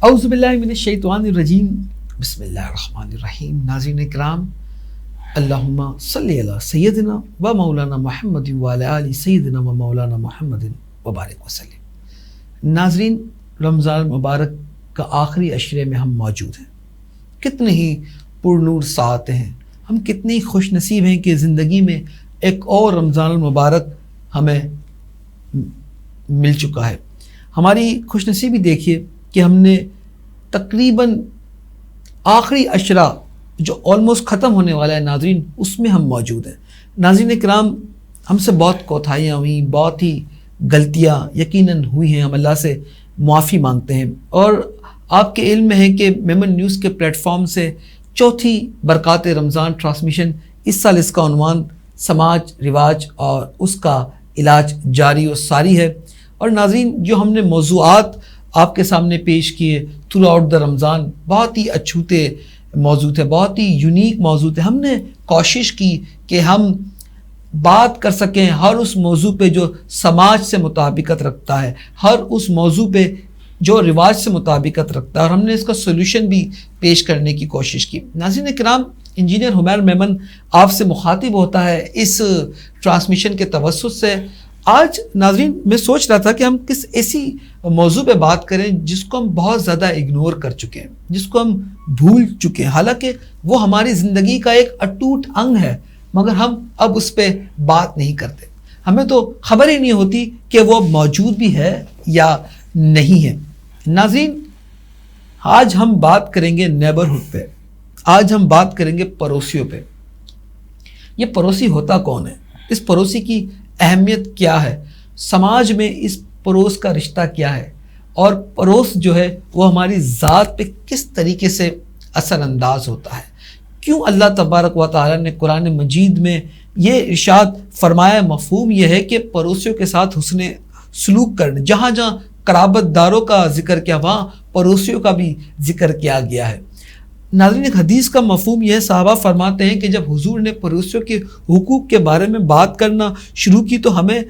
औज़ुबिल्लाहि मिनश्शैतानिर्रजीम बिस्मिल्लाहिर्रहमानिर्रहीम। नाज़रीन इकराम, अल्लाहुम्मा सल्लि अला सय्यदिना व मौलाना मुहम्मद व अला आलि सय्यदिना व मौलाना मुहम्मद व बारिक वसल्लम। नाज़रीन, रमज़ान मुबारक का आखिरी अशरे में हम मौजूद हैं। कितने ही पुरनूर साथ हैं, हम कितने ही खुश नसीब हैं कि ज़िंदगी में एक और रमज़ान मुबारक हमें मिल चुका है। हमारी खुशनसीबी देखिए कि हमने तकरीबन आखिरी अशरा जो ऑलमोस्ट ख़त्म होने वाला है नाज़रीन, उसमें हम मौजूद हैं। नाज़रीन इकराम, हमसे बहुत कोताहियाँ हुई, बहुत ही गलतियाँ यकीनन हुई हैं। हम अल्लाह से मुआफ़ी मांगते हैं और आपके इल्म में है कि मेमन न्यूज़ के प्लेटफॉर्म से चौथी बरक़ात रमज़ान ट्रांसमिशन, इस साल इसका उन्वान समाज रिवाज और उसका इलाज जारी और सारी है। और नाज़रीन, जो हमने मौज़ूआत आपके सामने पेश किए थ्रू आउट द रमज़ान, बहुत ही अछूते मौजू थे, बहुत ही यूनिक मौजू थे। हमने कोशिश की कि हम बात कर सकें हर उस मौजू पे जो समाज से मुताबिकत रखता है, हर उस मौजू पे जो रिवाज से मुताबिकत रखता है, और हमने इसका सोल्यूशन भी पेश करने की कोशिश की। नाज़रीन इकराम, इंजीनियर हुमैर मेमन आपसे मुखातिब होता है इस ट्रांसमिशन के तवस्सुत से। आज नाज़रीन, मैं सोच रहा था कि हम किस ऐसी मौजू पे बात करें जिसको हम बहुत ज़्यादा इग्नोर कर चुके हैं, जिसको हम भूल चुके हैं, हालांकि वो हमारी ज़िंदगी का एक अटूट अंग है, मगर हम अब उस पर बात नहीं करते। हमें तो खबर ही नहीं होती कि वो मौजूद भी है या नहीं है। नाज़रीन, आज हम बात करेंगे नेबरहुड पे, आज हम बात करेंगे पड़ोसियों पे। ये पड़ोसी होता कौन है, इस पड़ोसी की अहमियत क्या है, समाज में इस पड़ोस का रिश्ता क्या है, और पड़ोस जो है वो हमारी ज़ात पे किस तरीके से असरअंदाज होता है। क्यों अल्लाह तबारक व तआला ने कुरान मजीद में ये इरशाद फरमाया, मफ़हूम यह है कि पड़ोसियों के साथ हुस्ने सलूक करना। जहाँ जहाँ कराबतदारों का जिक्र किया, वहाँ पड़ोसियों का भी जिक्र किया गया है। नाज़रीन, एक हदीस का मफ़हूम यह, साहबा फरमाते हैं कि जब हुजूर ने पड़ोसियों के हुकूक के बारे में बात करना शुरू की तो हमें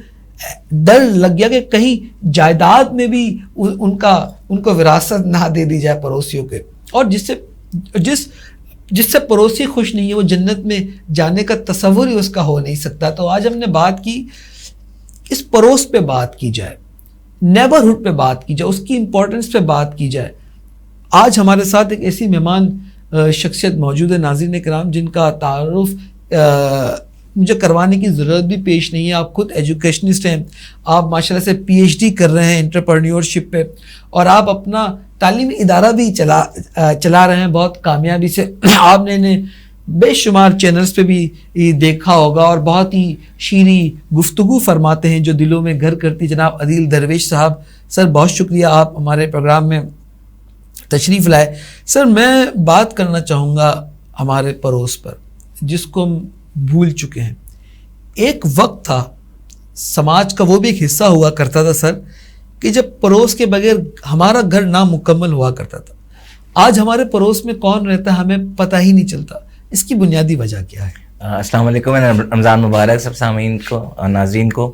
डर लग गया कि कहीं जायदाद में भी उनको विरासत ना दे दी जाए पड़ोसियों के, और जिससे पड़ोसी खुश नहीं है वो जन्नत में जाने का तसव्वुर ही उसका हो नहीं सकता। तो आज हमने बात की, इस पड़ोस पे बात की जाए, नेबरहुड पे बात की जाए, उसकी इम्पोर्टेंस पे बात की जाए। आज हमारे साथ एक ऐसी मेहमान शख्सियत मौजूद है नाज़रीन इकराम, जिनका तारुफ मुझे करवाने की ज़रूरत भी पेश नहीं है। आप खुद एजुकेशनिस्ट हैं, आप माशाल्लाह से PhD कर रहे हैं एंटरप्रेन्योरशिप पे, और आप अपना तालीमी इदारा भी चला रहे हैं बहुत कामयाबी से। आपने इन्हें बेशुमार चैनल्स पे भी देखा होगा और बहुत ही शीरी गुफ्तगू फरमाते हैं जो दिलों में घर करती। जनाब अदील दरवेश साहब, सर बहुत शुक्रिया आप हमारे प्रोग्राम में तशरीफ़ लाए। सर, मैं बात करना चाहूँगा हमारे पड़ोस पर, जिसको हम भूल चुके हैं। एक वक्त था समाज का, वो भी एक हिस्सा हुआ करता था सर, कि जब पड़ोस के बगैर हमारा घर नामुकम्मल हुआ करता था। आज हमारे पड़ोस में कौन रहता है हमें पता ही नहीं चलता। इसकी बुनियादी वजह क्या है? अस्सलाम वालेकुम, रमज़ान मुबारक सब सामीन को और नाज़रीन को।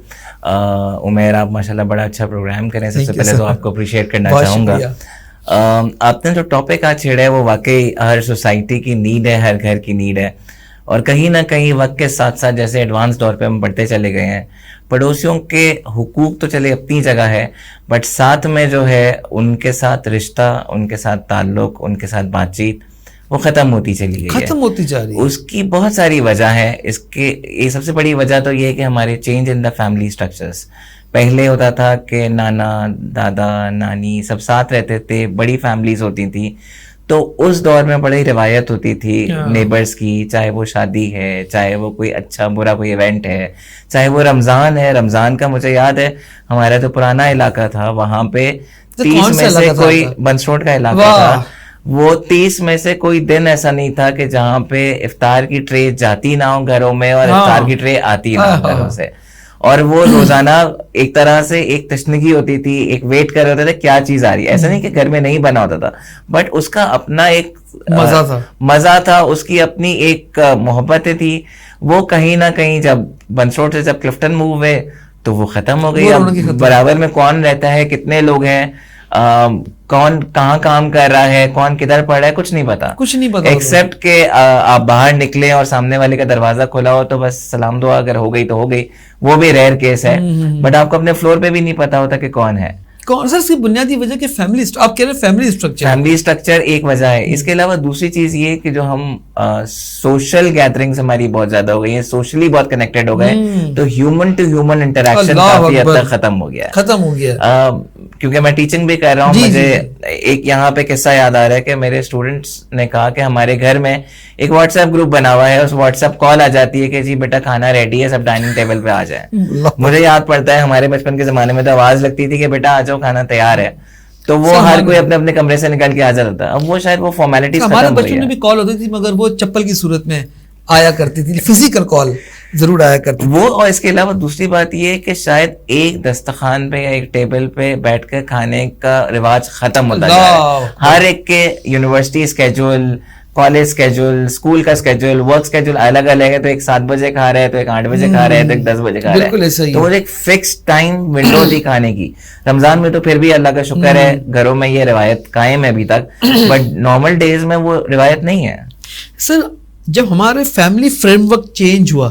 उमेर, आप माशाल्लाह बड़ा अच्छा प्रोग्राम करें। सबसे पहले तो आपको अप्रिशिएट करना चाहूँगा। आपने जो टॉपिक आज छेड़ा है वो वाकई हर सोसाइटी की नीड है, हर घर की नीड है, और कहीं ना कहीं वक्त के साथ साथ जैसे एडवांस दौर पे हम बढ़ते चले गए हैं, पड़ोसियों के हुकूक तो चले अपनी जगह है, बट साथ में जो है उनके साथ रिश्ता, उनके साथ ताल्लुक, उनके साथ बातचीत वो ख़त्म होती चली गई है, ख़त्म होती जा रही है। उसकी बहुत सारी वजह है। इसके ये सबसे बड़ी वजह तो ये है कि हमारे change in the family structures. पहले होता था कि नाना दादा नानी सब साथ रहते थे, बड़ी फैमिलीज होती थी, तो उस दौर में बड़ी रिवायत होती थी नेबर्स की, चाहे वो शादी है, चाहे वो कोई अच्छा बुरा कोई इवेंट है, चाहे वो रमज़ान है। रमज़ान का मुझे याद है, हमारा तो पुराना इलाका था, वहाँ पे 30 में से कोई बंसरोड का इलाका था, वो 30 में से कोई दिन ऐसा नहीं था कि जहाँ पे इफ्तार की ट्रे जाती ना हो घरों में और इफ्तार की ट्रे आती ना हो घरों से। और वो रोजाना एक तरह से एक तशनगी होती थी, एक वेट कर रहे थे क्या चीज आ रही है। ऐसा नहीं कि घर में नहीं बना होता था, बट उसका अपना एक मजा था, उसकी अपनी एक मोहब्बतें थी। वो कहीं ना कहीं जब बंसरोड से जब क्लिफ्टन मूव हुए तो वो खत्म हो गई। अब बराबर में कौन रहता है, कितने लोग हैं, कौन कहाँ काम कर रहा है, कौन किधर पढ़ रहा है, कुछ नहीं पता, कुछ नहीं पता, एक्सेप्ट के आप बाहर निकले और सामने वाले का दरवाजा खुला हो तो बस सलाम दुआ अगर हो गई तो हो गई, वो भी रेयर केस है। बट आपको अपने फ्लोर पे भी नहीं पता होता कि कौन है कौन। सर इसकी बुनियादी वजह कि फैमिली, आप कह रहे हैं फैमिली स्ट्रक्चर एक वजह है। इसके अलावा दूसरी चीज ये कि जो हम सोशल गैदरिंग्स हमारी बहुत ज्यादा हो गई है, सोशली बहुत कनेक्टेड हो गए, तो ह्यूमन टू ह्यूमन इंटरेक्शन काफी हद तक खत्म हो गया। क्योंकि मैं टीचिंग भी कर रहा हूँ, मुझे एक यहाँ पे किस्सा याद आ रहा है कि मेरे स्टूडेंट्स ने कहा कि हमारे घर में एक व्हाट्सएप ग्रुप बना हुआ है, उस व्हाट्सएप कॉल आ जाती है कि जी बेटा खाना रेडी है, सब डाइनिंग टेबल पे आ जाए। मुझे याद पड़ता है हमारे बचपन के जमाने में तो आवाज लगती थी कि बेटा आ जाओ खाना तैयार है, तो वो हर कोई अपने अपने कमरे से निकल के आ जाता था। अब वो शायद वो फॉर्मेलिटीज हमारे बचपन में भी कॉल होती थी, मगर वो चप्पल की सूरत में आया करती थी, फिजिकल कॉल जरूर आया करती वो। और इसके अलावा दूसरी बात ये है कि शायद एक दस्तरखान पे या एक टेबल पे बैठकर खाने का रिवाज खत्म होता जा रहा है। हर एक के university schedule, college schedule, school का स्केड्यूल, वर्क स्केड्यूल अलग अलग है, तो एक 7 बजे खा रहा है, तो एक 8 बजे खा रहा है, तो एक 10 बजे खा रहा है, तो वो एक फिक्स टाइम विंडो थी खाने की। रमजान में तो फिर भी अल्लाह का शुक्र है घरों में ये रिवायत कायम है अभी तक, बट नॉर्मल डेज में वो रिवायत नहीं है। सर जब हमारे फैमिली फ्रेमवर्क चेंज हुआ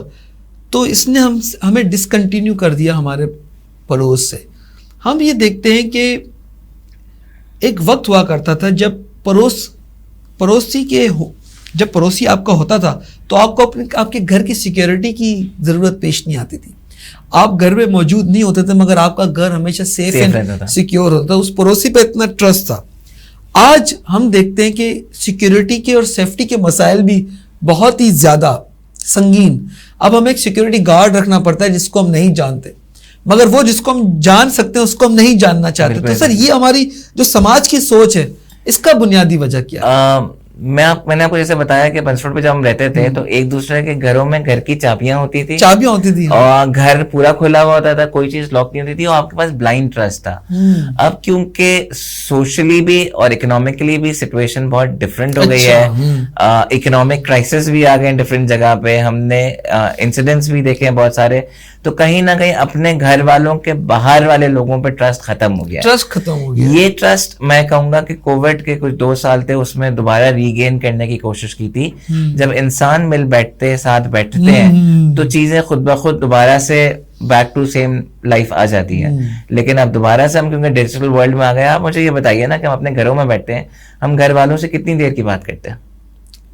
तो इसने हमें डिसकंटिन्यू कर दिया हमारे पड़ोस से। हम ये देखते हैं कि एक वक्त हुआ करता था जब जब पड़ोसी आपका होता था तो आपको आपके घर की सिक्योरिटी की जरूरत पेश नहीं आती थी। आप घर में मौजूद नहीं होते थे मगर आपका घर हमेशा सेफ एंड सिक्योर होता था, उस पड़ोसी पे इतना ट्रस्ट था। आज हम देखते हैं कि सिक्योरिटी के और सेफ्टी के मसाइल भी बहुत ही ज्यादा संगीन। अब हमें एक सिक्योरिटी गार्ड रखना पड़ता है जिसको हम नहीं जानते, मगर वो जिसको हम जान सकते हैं उसको हम नहीं जानना चाहते। तो सर ये हमारी जो समाज की सोच है, इसका बुनियादी वजह क्या है? मैंने आपको जैसे बताया कि बंसरोड पे जब हम रहते थे तो एक दूसरे के घरों में घर की चाबियां होती थी और घर पूरा खुला हुआ होता था, कोई चीज लॉक नहीं होती थी और आपके पास ब्लाइंड ट्रस्ट था। अब क्योंकि सोशली भी और इकोनॉमिकली भी सिचुएशन बहुत डिफरेंट हो गई है, इकोनॉमिक क्राइसिस भी आ गए डिफरेंट जगह पे, हमने इंसिडेंट्स भी देखे हैं बहुत सारे, तो कहीं ना कहीं अपने घर वालों के बाहर वाले लोगों पे ट्रस्ट खत्म हो गया। ये ट्रस्ट मैं कहूंगा कि कोविड के कुछ 2 साल थे उसमें दोबारा रीगेन करने की कोशिश की थी। जब इंसान मिल बैठते साथ बैठते हैं तो चीजें खुद ब खुद दोबारा से बैक टू सेम लाइफ आ जाती है। लेकिन अब दोबारा से हम क्योंकि डिजिटल वर्ल्ड में आ गए, आप मुझे ये बताइए ना कि हम अपने घरों में बैठते हैं, हम घर वालों से कितनी देर की बात करते हैं?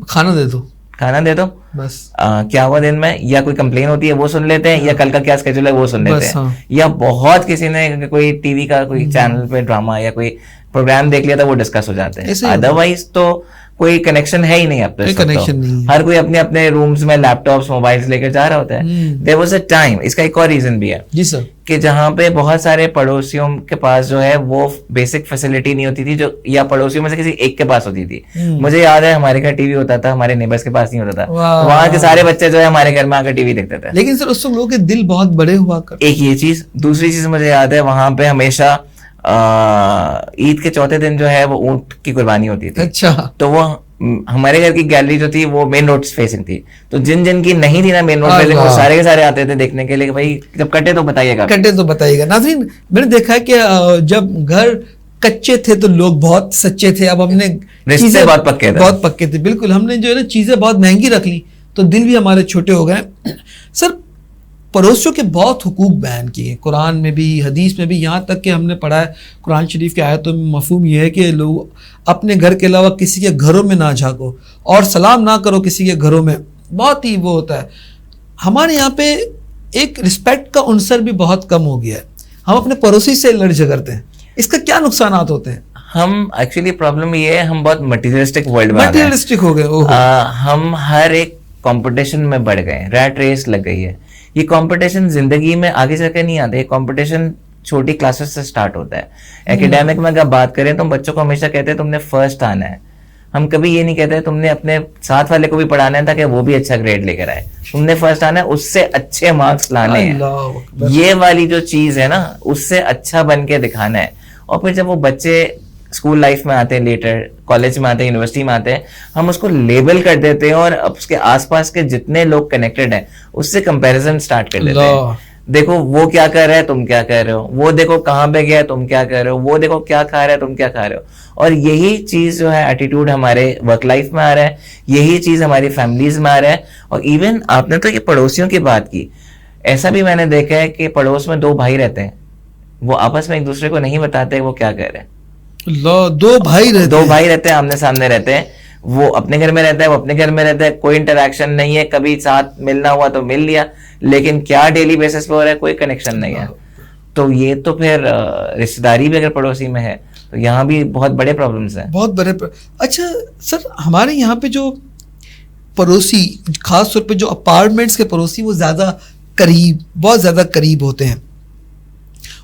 खाना दे दो बस। क्या हुआ दिन में, या कोई कंप्लेन होती है वो सुन लेते हैं, या कल का क्या स्केड्यूल है वो सुन लेते हैं, या बहुत किसी ने कोई टीवी का कोई चैनल पे ड्रामा या कोई प्रोग्राम देख लिया था वो डिस्कस हो जाते हैं। अदरवाइज तो कोई कनेक्शन है ही नहीं अब तो। हर कोई अपने अपने रूम्स में लैपटॉप्स मोबाइल्स लेकर जा रहा होता है। देयर वाज अ टाइम, इसका एक और रीजन भी है जी सर, कि जहां पे बहुत सारे पड़ोसियों के पास जो है वो बेसिक फैसिलिटी नहीं होती थी, जो या पड़ोसियों में से किसी एक के पास होती थी। मुझे याद है हमारे घर टीवी होता था, हमारे नेबर्स के पास नहीं होता था, वहां के सारे बच्चे जो है हमारे घर में आकर टीवी देखते थे। लेकिन सर उस वक्त लोगों के दिल बहुत बड़े हुआ करते। एक ये चीज, दूसरी चीज मुझे याद है वहां पे हमेशा ईद के चौथे दिन जो है वो ऊंट की कुर्बानी होती थी। अच्छा। तो वो हमारे घर की गैलरी जो थी वो मेन रोड फेसिंग थी, तो जिन जिन की नहीं थी ना मेन रोड फेसिंग, वो सारे के सारे आते थे देखने के लिए। भाई जब कटे तो बताइएगा। नाज़रीन मैंने देखा है कि जब घर कच्चे थे तो लोग बहुत सच्चे थे, अब हमने रिश्ते बहुत पक्के थे। बिल्कुल, हमने जो है ना चीजें बहुत महंगी रख ली तो दिल भी हमारे छोटे हो गए। सर पड़ोसियों के बहुत हुकूक बयान किए कुरान में भी, हदीस में भी, यहाँ तक कि हमने पढ़ा है कुरान शरीफ की आयतों में मफहूम यह है कि लोग अपने घर के अलावा किसी के घरों में ना झांको और सलाम ना करो किसी के घरों में। बहुत ही वो होता है। हमारे यहाँ पे एक रिस्पेक्ट का उनसर भी बहुत कम हो गया है, हम अपने पड़ोसी से लड़ झगड़ते हैं। इसका क्या नुकसान होते हैं? हम एक्चुअली प्रॉब्लम ये है, हम बहुत मटीरियलिस्टिक वर्ल्ड में हो गए। हम हर एक कंपटीशन में बढ़ गए, रैट रेस लग गई है। ये कंपटीशन जिंदगी में आगे जाकर नहीं आता, ये कंपटीशन छोटी क्लासेस से स्टार्ट होता है। एकेडमिक में अगर बात करें तो बच्चों को हमेशा कहते हैं तुमने फर्स्ट आना है। हम कभी ये नहीं कहते तुमने अपने साथ वाले को भी पढ़ाना है ताकि वो भी अच्छा ग्रेड लेकर आए। तुमने फर्स्ट आना है, उससे अच्छे मार्क्स लाने हैं। ये वाली जो चीज है ना, उससे अच्छा बन के दिखाना है। और फिर जब वो बच्चे स्कूल लाइफ में आते हैं, लेटर कॉलेज में आते हैं, यूनिवर्सिटी में आते हैं, हम उसको लेबल कर देते हैं और अब उसके आसपास के जितने लोग कनेक्टेड हैं उससे कंपैरिजन स्टार्ट कर देते हैं। देखो वो क्या कर रहा है, तुम क्या कर रहे हो, वो देखो कहाँ पे गया है, तुम क्या कर रहे हो, वो देखो क्या खा रहा है, तुम क्या खा रहे हो। और यही चीज जो है एटीट्यूड हमारे वर्क लाइफ में आ रहा है, यही चीज हमारी फैमिलीज में आ रहा है। और इवन आपने तो ये पड़ोसियों की बात की, ऐसा भी मैंने देखा है कि पड़ोस में दो भाई रहते हैं, वो आपस में एक दूसरे को नहीं बताते वो क्या कर रहे हैं। दो भाई रहते हैं, आमने सामने रहते हैं, वो अपने घर में रहता है, वो अपने घर में रहता है, कोई इंटरेक्शन नहीं है, कभी साथ मिलना हुआ तो मिल लिया, लेकिन क्या डेली बेसिस पे हो रहा है कोई कनेक्शन नहीं है। तो ये तो फिर रिश्तेदारी भी अगर पड़ोसी में है तो यहाँ भी बहुत बड़े प्रॉब्लम्स हैं, बहुत बड़े अच्छा सर, हमारे यहाँ पे जो पड़ोसी, खास तौर पे जो अपार्टमेंट्स के पड़ोसी, वो बहुत ज्यादा करीब होते हैं।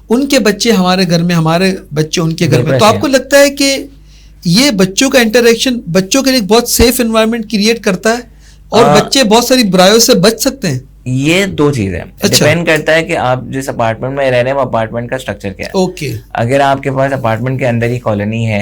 उनके बच्चे हमारे घर में, हमारे बच्चे उनके घर में, तो आपको लगता है कि ये बच्चों का इंटरेक्शन बच्चों के लिए बहुत सेफ एनवायरनमेंट क्रिएट करता है और बच्चे बहुत सारी बुराइयों से बच सकते हैं? ये दो चीजें डिपेंड करता है कि आप जिस अपार्टमेंट में रह रहे हैं वो अपार्टमेंट का स्ट्रक्चर क्या है। ओके। अगर आपके पास अपार्टमेंट के अंदर ही कॉलोनी है,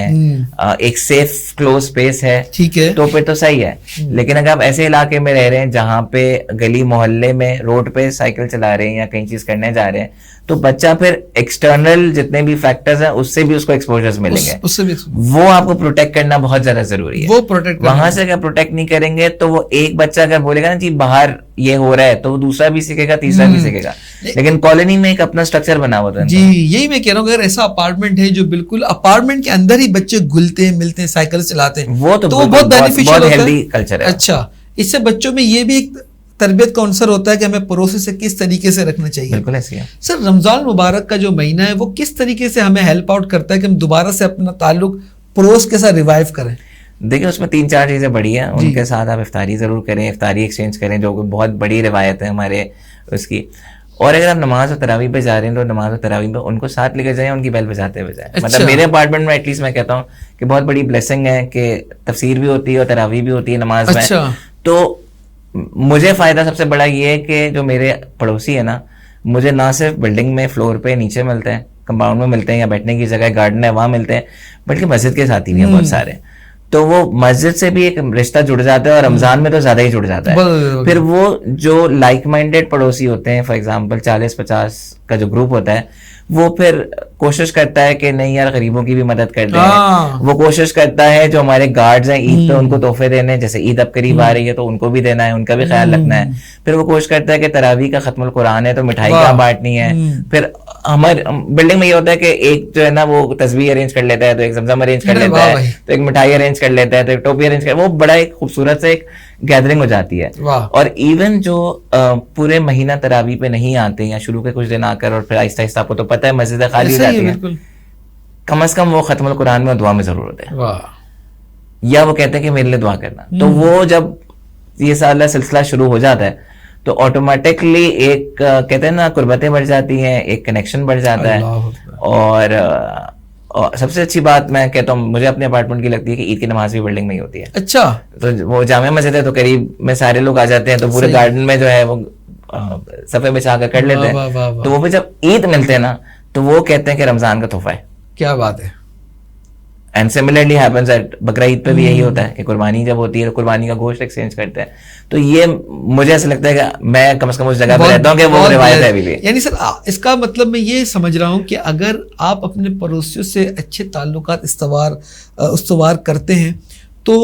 एक सेफ क्लोज स्पेस है, ठीक है, तो फिर तो सही है। लेकिन अगर आप ऐसे इलाके में रह रहे हैं जहाँ पे गली मोहल्ले में रोड पे साइकिल चला रहे हैं या कहीं चीज करने जा रहे हैं, तो बच्चा फिर एक्सटर्नल जितने भी फैक्टर्स हैं उससे भी उसको एक्सपोजर्स मिलेंगे, उससे भी वो आपको प्रोटेक्ट करना बहुत ज्यादा जरूरी है। वो प्रोटेक्ट, वहां से अगर प्रोटेक्ट नहीं करेंगे तो वो एक बच्चा अगर बोलेगा ना जी बाहर ये हो रहा है, तो दूसरा भी सीखेगा, तीसरा भी सीखेगा। लेकिन कॉलोनी में एक अपना स्ट्रक्चर बना हुआ था। जी, यही मैं कह रहा हूँ, अगर ऐसा अपार्टमेंट है जो बिल्कुल अपार्टमेंट के अंदर ही बच्चे घुलते हैं, मिलते हैं, साइकिल चलाते हैं, वो तो बहुत बेनिफिशियल होता है, कल्चर है। अच्छा, इससे बच्चों में ये भी एक तरबियत का अवसर होता है कि हमें पड़ोसी से किस तरीके से रखना चाहिए। बिल्कुल ऐसी है। सर, रमजान मुबारक का जो महीना है वो किस तरीके से हमें हेल्प आउट करता है कि हम दोबारा से अपना ताल्लुक पड़ोस के साथ रिवाइव करें? देखिए, उसमें 3-4 चीजें बड़ी हैं। उनके साथ आप इफ्तारी जरूर करें, इफ्तारी एक्सचेंज करें, जो बहुत बड़ी रिवायत है हमारे उसकी। और अगर आप नमाज और तरावी पे जा रहे हैं तो नमाज और तरावी पे उनको साथ लेकर जाएं, उनकी बेल बजाते हुए जाएं। अच्छा। मतलब मेरे अपार्टमेंट में एटलीस्ट मैं कहता हूँ कि बहुत बड़ी ब्लेसिंग है कि तफसीर भी होती है और तरावी भी होती है नमाज में। तो मुझे फायदा सबसे बड़ा ये है कि जो मेरे पड़ोसी है ना, मुझे ना सिर्फ बिल्डिंग में फ्लोर पे नीचे मिलते हैं, कंपाउंड में मिलते हैं, या बैठने की जगह गार्डन है वहां मिलते हैं, बल्कि मस्जिद के साथी भी हैं बहुत सारे। तो वो मस्जिद से भी एक रिश्ता जुड़ जाता है और रमजान में तो ज्यादा ही जुड़ जाता है। फिर वो जो लाइक माइंडेड पड़ोसी होते हैं, फॉर एग्जांपल 40-50 का जो ग्रुप होता है, वो फिर कोशिश करता है कि नहीं यार गरीबों की भी मदद कर दें। वो कोशिश करता है जो हमारे गार्ड्स हैं ईद पे उनको तोहफे देने, जैसे ईद अब करीब आ रही है तो उनको भी देना है, उनका भी ख्याल रखना है। फिर वो कोशिश करता है कि तरावी का खत्मुल कुरान है तो मिठाई क्या बांटनी है। फिर हमारे बिल्डिंग में ये होता है कि एक जो है ना वो तस्वीर अरेंज कर लेता है, तो एक जमजम अरेंज कर लेता है, तो एक मिठाई अरेंज कर लेता है, तो एक टोपी अरेंज कर, वो बड़ा एक खूबसूरत से एक गैदरिंग हो जाती है। और इवन जो पूरे महीना तरावी पे नहीं आते या शुरू के कुछ दिन आकर और फिर आहिस्ता आहिस्ता, आपको तो पता है मस्जिद खाली हो जाती है, कम से कम वो खत्मुल कुरान में दुआ में जरूर होते हैं, या वो कहते हैं कि मेरे लिए दुआ करना। तो वो जब ये सारा सिलसिला शुरू हो जाता है तो ऑटोमेटिकली एक कहते हैं ना कुर्बतें बढ़ जाती हैं, एक कनेक्शन बढ़ जाता है। और सबसे अच्छी बात मैं कहता हूँ, मुझे अपने अपार्टमेंट की लगती है कि ईद की नमाज भी बिल्डिंग में ही होती है। अच्छा। तो वो जामे मस्जिद है तो करीब में सारे लोग आ जाते हैं, तो पूरे गार्डन में जो है वो सफे बिछा कर लेते हैं। तो वो भी जब ईद मिलते हैं ना तो वो कहते हैं कि रमजान का तोहफा है। क्या बात है। एंड सिमिलरली हैपेंस एट बकरा ईद पे भी यही होता है कि कुर्बानी जब होती है तो कुर्बानी का गोश्त एक्सचेंज करते हैं। तो ये मुझे ऐसा लगता है कि मैं कम से कम उस जगह पे रहता हूँ कि वो रिवायत है अभी भी। यानी सर, इसका मतलब मैं ये समझ रहा हूँ कि अगर आप अपने पड़ोसियों से अच्छे ताल्लुकात इस्तवार करते हैं तो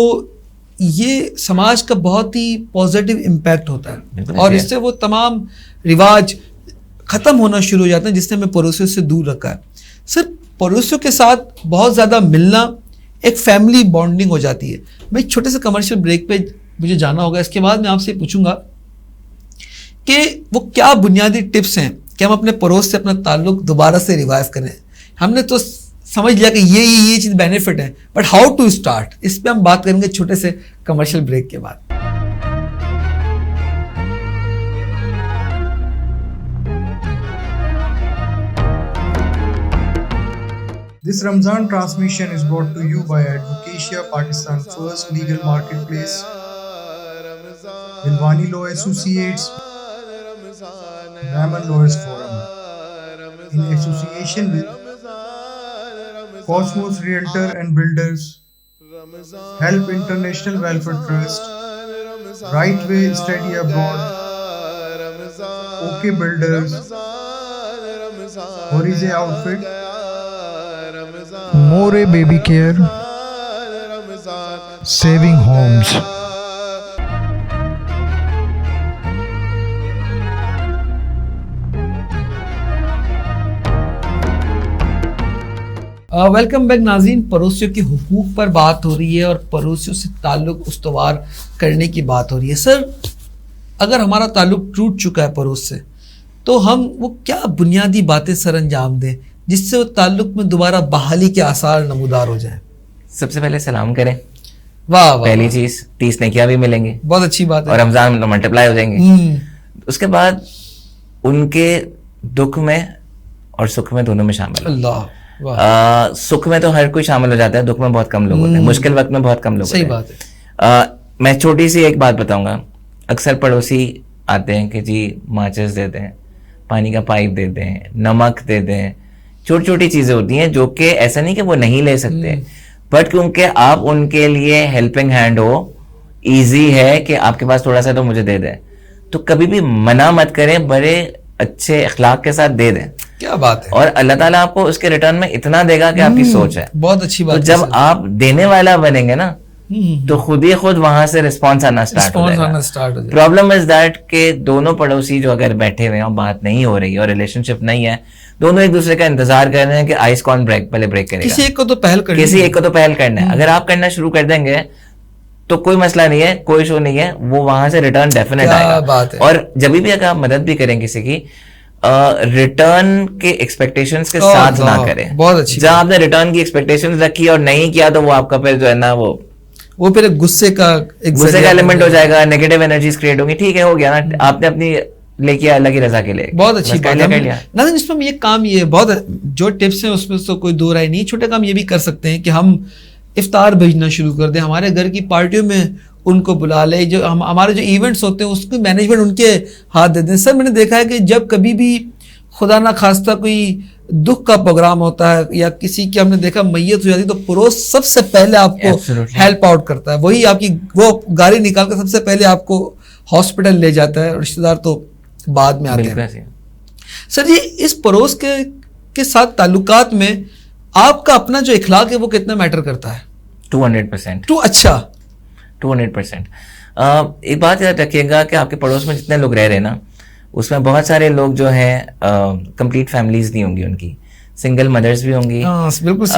ये समाज का बहुत ही पॉजिटिव इम्पैक्ट होता है और इससे वो तमाम रिवाज खत्म होना शुरू हो जाते हैं जिसने हमें पड़ोसियों से दूर रखा है। सर, पड़ोसियों के साथ बहुत ज़्यादा मिलना एक फैमिली बॉन्डिंग हो जाती है। मैं एक छोटे से कमर्शियल ब्रेक पे मुझे जाना होगा, इसके बाद मैं आपसे पूछूंगा कि वो क्या बुनियादी टिप्स हैं कि हम अपने पड़ोस से अपना ताल्लुक दोबारा से रिवाइव करें। हमने तो समझ लिया कि ये चीज़ बेनिफिट है, बट हाउ टू स्टार्ट, इस पर हम बात करेंगे छोटे से कमर्शियल ब्रेक के बाद। This Ramzan transmission is brought to you by Advocacia, Pakistan's first legal marketplace, Dilwani Law Associates, Diamond Lawyers Forum, in association with Cosmos Realtor and Builders, Help International Welfare Trust, Right Way Study Abroad, OK Builders, Horize outfit, More baby care, saving homes. Welcome back नाज़रीन। पड़ोसियों के हुकूक पर बात हो रही है और पड़ोसियों से ताल्लुक़ उस्तवार करने की बात हो रही है। सर, अगर हमारा ताल्लुक़ टूट चुका है पड़ोस से, तो हम वो क्या बुनियादी बातें सर अंजाम दें जिससे वो ताल्लुक़ में दोबारा बहाली के आसार नमूदार हो जाए? सबसे पहले सलाम करें। वाह वाह, पहली चीज 30 नेकियां भी मिलेंगे, बहुत अच्छी बात है। और रमजान मल्टीप्लाई हो जाएंगे। उसके बाद उनके दुख में और सुख में दोनों में शामिल हो। अल्लाह, सुख में तो हर कोई शामिल हो जाता है, दुख में बहुत कम लोग होते हैं, मुश्किल वक्त में बहुत कम लोग होते हैं। सही बात है। मैं छोटी सी एक बात बताऊंगा। अक्सर पड़ोसी आते हैं कि जी माचिस दे दें, पानी का पाइप दे दें, नमक दे दें। छोटी छोटी चीजें होती हैं जो कि ऐसा नहीं कि वो नहीं ले सकते, बट क्योंकि आप उनके लिए हेल्पिंग हैंड हो, इजी है कि आपके पास थोड़ा सा तो मुझे दे दें। तो कभी भी मना मत करें, बड़े अच्छे अखलाक के साथ दे दें। क्या बात है। और अल्लाह ताला आपको उसके रिटर्न में इतना देगा कि आपकी सोच है। बहुत अच्छी बात तो है जब सर। आप देने वाला बनेंगे ना, तो खुद ही खुद वहां से रिस्पॉन्स आना स्टार्ट हो जाएगा। प्रॉब्लम इज दैट के दोनों पड़ोसी जो अगर बैठे हुए हैं और बात नहीं हो रही है और रिलेशनशिप नहीं है, दोनों एक दूसरे का इंतजार कर रहे हैं कि आइस कौन पहले ब्रेक करेगा। किसी एक को तो पहल करनी है। किसी एक को तो पहल करना है। अगर आप करना शुरू कर देंगे तो कोई मसला नहीं है, कोई इशू नहीं है, वो वहां से रिटर्न डेफिनेट आएगा। बात है। और जब भी अगर आप मदद भी करें किसी की, रिटर्न के एक्सपेक्टेशंस के साथ ना करें। बहुत अच्छी। जहां आपने रिटर्न की एक्सपेक्टेशंस रखी और नहीं किया, तो वो आपका फिर जो है ना वो फिर गुस्से का एलिमेंट हो जाएगा, नेगेटिव एनर्जीज क्रिएट होंगी। ठीक है, हो गया ना, आपने अपनी लेके अल्लाह की रजा के लिए। बहुत अच्छी बात है। लिया। नाज़रीन, इसमें ये काम, ये बहुत जो टिप्स हैं उसमें तो कोई दो राय नहीं। छोटे काम ये भी कर सकते हैं कि हम इफ्तार भेजना शुरू कर दें, हमारे घर की पार्टियों में उनको बुला ले, जो हमारे जो इवेंट्स होते हैं उसकी मैनेजमेंट उनके हाथ दे दें। सर, मैंने देखा है कि जब कभी भी खुदा ना खास्ता कोई दुख का प्रोग्राम होता है या किसी की हमने देखा मैयत हो जाती है, तो पड़ोस सबसे पहले आपको हेल्प आउट करता है। वही आपकी वो गाड़ी निकाल कर सबसे पहले आपको हॉस्पिटल ले जाता है, रिश्तेदार तो बाद में आते हैं। सर जी, इस पड़ोस के साथ ताल्लुकात में आपका अपना जो इखलाक है वो कितना मैटर करता है? 200%। तो अच्छा, 200%। एक बात याद रखिएगा कि आपके पड़ोस में जितने लोग रह रहे हैं ना, उसमें बहुत सारे लोग जो हैं कंप्लीट फैमिलीज नहीं होंगी उनकी, सिंगल मदर्स भी होंगी, बिल्कुल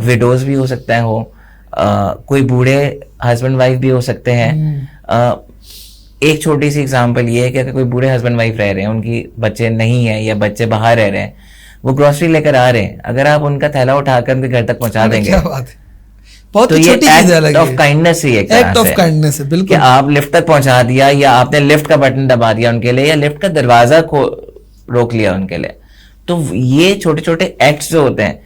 विडोज भी हो सकता है, कोई बूढ़े हस्बैंड वाइफ भी हो सकते हैं। एक छोटी सी एग्जांपल ये है कि अगर कोई बूढ़े हस्बैंड वाइफ रह रहे हैं, उनकी बच्चे नहीं हैं या बच्चे बाहर रह रहे हैं, वो ग्रोसरी लेकर आ रहे हैं, अगर आप उनका थैला उठाकर उनके घर तक पहुंचा देंगे, क्या बात है। बहुत तो ये act of kindness he act of kindness है। बिल्कुल, कि आप लिफ्ट तक पहुंचा दिया या आपने लिफ्ट का बटन दबा दिया उनके लिए, या लिफ्ट का दरवाजा को रोक लिया उनके लिए। तो ये छोटे छोटे एक्ट्स जो होते हैं,